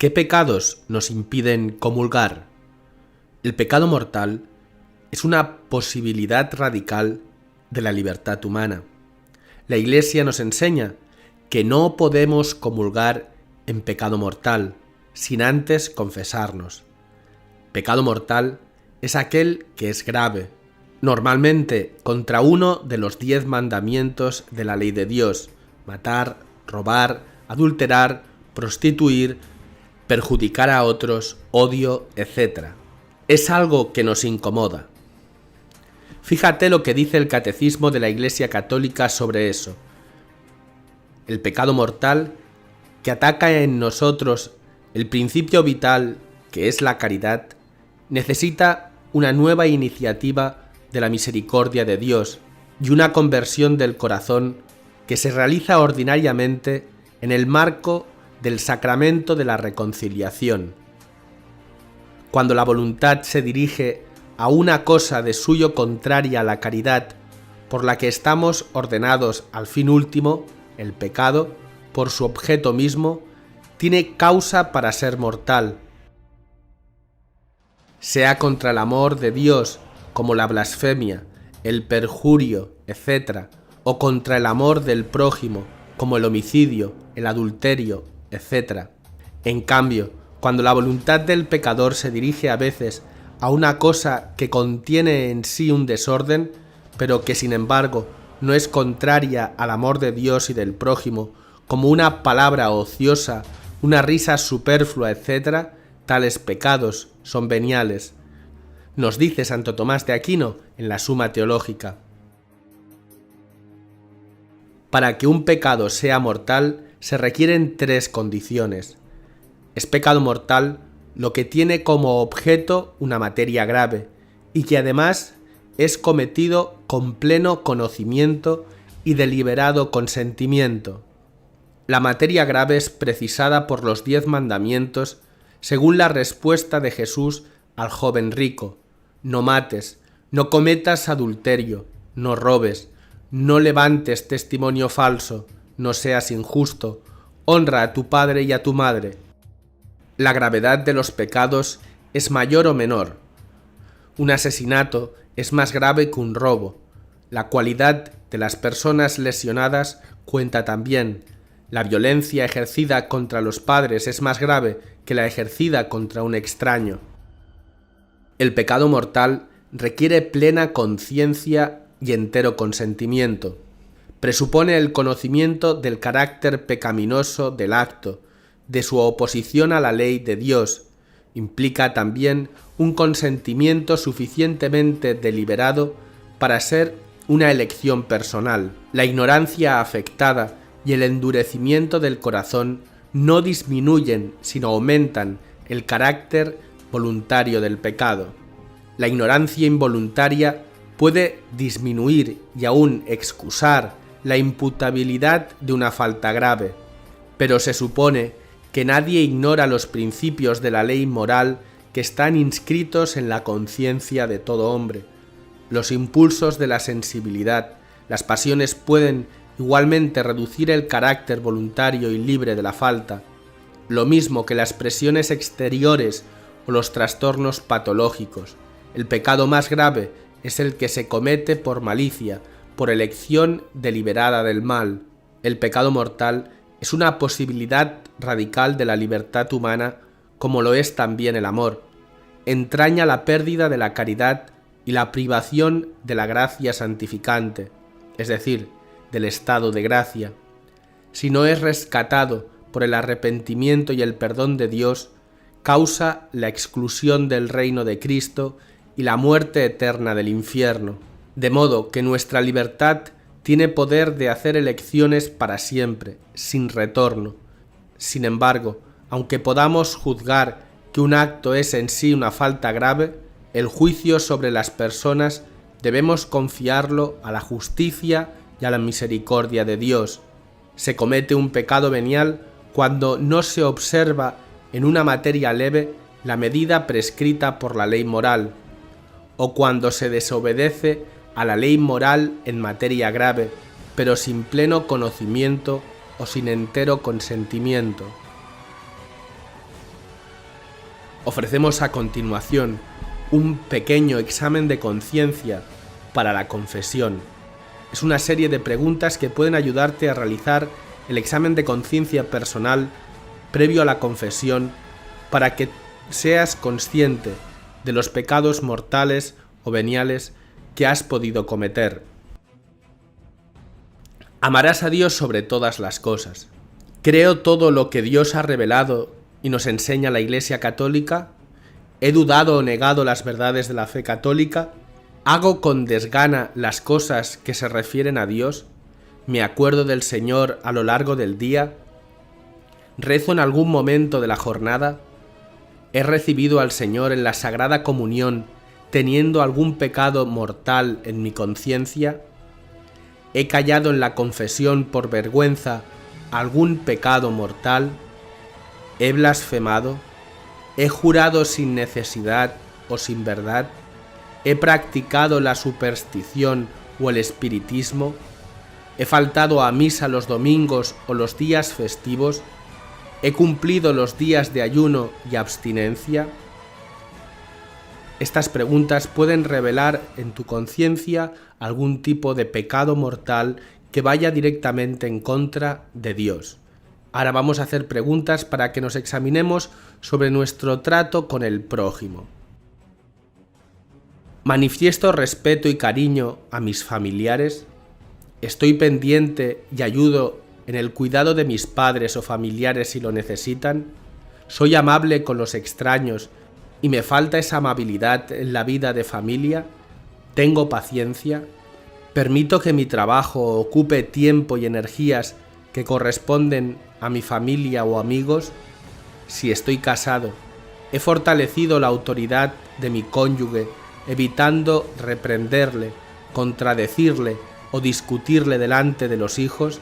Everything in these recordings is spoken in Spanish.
¿Qué pecados nos impiden comulgar? El pecado mortal es una posibilidad radical de la libertad humana. La Iglesia nos enseña que no podemos comulgar en pecado mortal sin antes confesarnos. Pecado mortal es aquel que es grave, normalmente contra uno de los 10 mandamientos de la ley de Dios: matar, robar, adulterar, prostituir, perjudicar a otros, odio, etc. Es algo que nos incomoda. Fíjate lo que dice el Catecismo de la Iglesia Católica sobre eso. El pecado mortal, que ataca en nosotros el principio vital que es la caridad, necesita una nueva iniciativa de la misericordia de Dios y una conversión del corazón que se realiza ordinariamente en el marco del sacramento de la reconciliación. Cuando la voluntad se dirige a una cosa de suyo contraria a la caridad, por la que estamos ordenados al fin último, el pecado, por su objeto mismo, tiene causa para ser mortal. Sea contra el amor de Dios, como la blasfemia, el perjurio, etc., o contra el amor del prójimo, como el homicidio, el adulterio, etc. En cambio, cuando la voluntad del pecador se dirige a veces a una cosa que contiene en sí un desorden, pero que sin embargo no es contraria al amor de Dios y del prójimo, como una palabra ociosa, una risa superflua, etc., tales pecados son veniales. Nos dice Santo Tomás de Aquino en la Suma Teológica. Para que un pecado sea mortal se requieren 3 condiciones. Es pecado mortal lo que tiene como objeto una materia grave y que además es cometido con pleno conocimiento y deliberado consentimiento. La materia grave es precisada por los 10 mandamientos según la respuesta de Jesús al joven rico: no mates, no cometas adulterio, no robes, no levantes testimonio falso, no seas injusto, honra a tu padre y a tu madre. La gravedad de los pecados es mayor o menor. Un asesinato es más grave que un robo. La cualidad de las personas lesionadas cuenta también. La violencia ejercida contra los padres es más grave que la ejercida contra un extraño. El pecado mortal requiere plena conciencia y entero consentimiento. Presupone el conocimiento del carácter pecaminoso del acto, de su oposición a la ley de Dios. Implica también un consentimiento suficientemente deliberado para ser una elección personal. La ignorancia afectada y el endurecimiento del corazón no disminuyen, sino aumentan el carácter voluntario del pecado. La ignorancia involuntaria puede disminuir y aún excusar la imputabilidad de una falta grave, pero se supone que nadie ignora los principios de la ley moral que están inscritos en la conciencia de todo hombre. Los impulsos de la sensibilidad, las pasiones pueden igualmente reducir el carácter voluntario y libre de la falta, lo mismo que las presiones exteriores o los trastornos patológicos. El pecado más grave es el que se comete por malicia, por elección deliberada del mal. El pecado mortal es una posibilidad radical de la libertad humana, como lo es también el amor. Entraña la pérdida de la caridad y la privación de la gracia santificante, es decir, del estado de gracia. Si no es rescatado por el arrepentimiento y el perdón de Dios, causa la exclusión del reino de Cristo y la muerte eterna del infierno. De modo que nuestra libertad tiene poder de hacer elecciones para siempre, sin retorno. Sin embargo, aunque podamos juzgar que un acto es en sí una falta grave, el juicio sobre las personas debemos confiarlo a la justicia y a la misericordia de Dios. Se comete un pecado venial cuando no se observa en una materia leve la medida prescrita por la ley moral, o cuando se desobedece a la ley moral en materia grave, pero sin pleno conocimiento o sin entero consentimiento. Ofrecemos a continuación un pequeño examen de conciencia para la confesión. Es una serie de preguntas que pueden ayudarte a realizar el examen de conciencia personal previo a la confesión para que seas consciente de los pecados mortales o veniales que has podido cometer. Amarás a Dios sobre todas las cosas. ¿Creo todo lo que Dios ha revelado y nos enseña la Iglesia Católica? ¿He dudado o negado las verdades de la fe católica? ¿Hago con desgana las cosas que se refieren a Dios? ¿Me acuerdo del Señor a lo largo del día? ¿Rezo en algún momento de la jornada? ¿He recibido al Señor en la Sagrada Comunión teniendo algún pecado mortal en mi conciencia? ¿He callado en la confesión por vergüenza algún pecado mortal? ¿He blasfemado? ¿He jurado sin necesidad o sin verdad? ¿He practicado la superstición o el espiritismo? ¿He faltado a misa los domingos o los días festivos? ¿He cumplido los días de ayuno y abstinencia? Estas preguntas pueden revelar en tu conciencia algún tipo de pecado mortal que vaya directamente en contra de Dios. Ahora vamos a hacer preguntas para que nos examinemos sobre nuestro trato con el prójimo. ¿Manifiesto respeto y cariño a mis familiares? ¿Estoy pendiente y ayudo en el cuidado de mis padres o familiares si lo necesitan? ¿Soy amable con los extraños y me falta esa amabilidad en la vida de familia? ¿Tengo paciencia? ¿Permito que mi trabajo ocupe tiempo y energías que corresponden a mi familia o amigos? Si estoy casado, ¿he fortalecido la autoridad de mi cónyuge evitando reprenderle, contradecirle o discutirle delante de los hijos?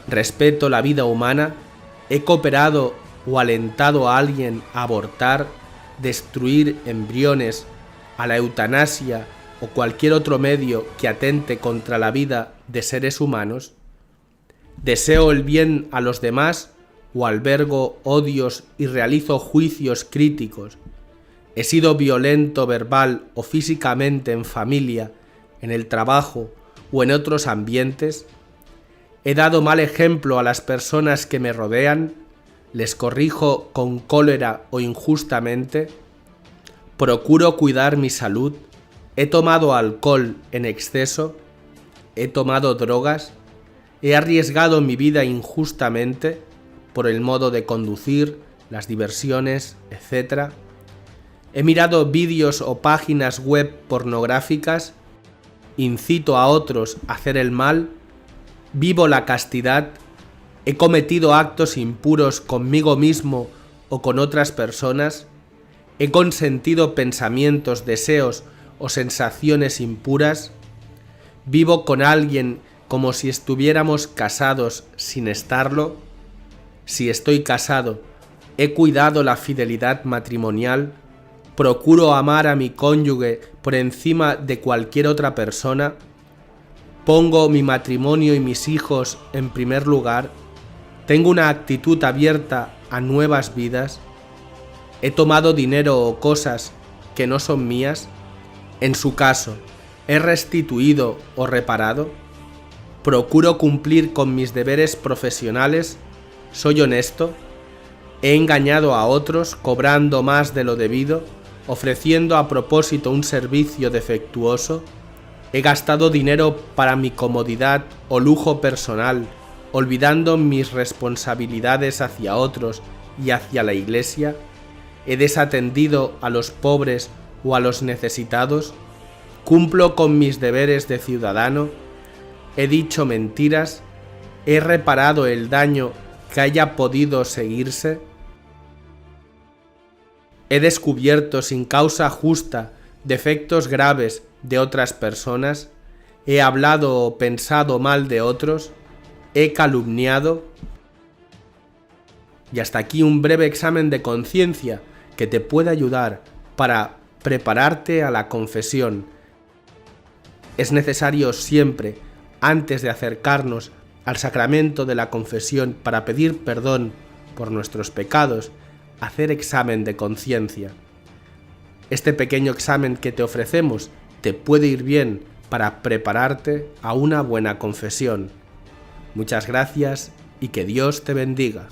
¿Respeto la vida humana? ¿He cooperado o alentado a alguien a abortar, destruir embriones, a la eutanasia o cualquier otro medio que atente contra la vida de seres humanos? ¿Deseo el bien a los demás o albergo odios y realizo juicios críticos? ¿He sido violento verbal o físicamente en familia, en el trabajo o en otros ambientes? ¿He dado mal ejemplo a las personas que me rodean? ¿Les corrijo con cólera o injustamente? ¿Procuro cuidar mi salud? ¿He tomado alcohol en exceso? ¿He tomado drogas? ¿He arriesgado mi vida injustamente por el modo de conducir, las diversiones, etc.? ¿He mirado vídeos o páginas web pornográficas? ¿Incito a otros a hacer el mal? ¿Vivo la castidad? ¿He cometido actos impuros conmigo mismo o con otras personas? ¿He consentido pensamientos, deseos o sensaciones impuras? ¿Vivo con alguien como si estuviéramos casados sin estarlo? Si estoy casado, ¿he cuidado la fidelidad matrimonial? ¿Procuro amar a mi cónyuge por encima de cualquier otra persona? ¿Pongo mi matrimonio y mis hijos en primer lugar? ¿Tengo una actitud abierta a nuevas vidas? ¿He tomado dinero o cosas que no son mías? En su caso, ¿he restituido o reparado? ¿Procuro cumplir con mis deberes profesionales? ¿Soy honesto? ¿He engañado a otros cobrando más de lo debido, ofreciendo a propósito un servicio defectuoso? ¿He gastado dinero para mi comodidad o lujo personal, olvidando mis responsabilidades hacia otros y hacia la Iglesia? ¿He desatendido a los pobres o a los necesitados? ¿Cumplo con mis deberes de ciudadano? ¿He dicho mentiras? ¿He reparado el daño que haya podido seguirse? ¿He descubierto sin causa justa defectos graves de otras personas? ¿He hablado o pensado mal de otros? ¿He calumniado? Y hasta aquí un breve examen de conciencia que te puede ayudar para prepararte a la confesión. Es necesario siempre, antes de acercarnos al sacramento de la confesión para pedir perdón por nuestros pecados, hacer examen de conciencia. Este pequeño examen que te ofrecemos te puede ir bien para prepararte a una buena confesión. Muchas gracias y que Dios te bendiga.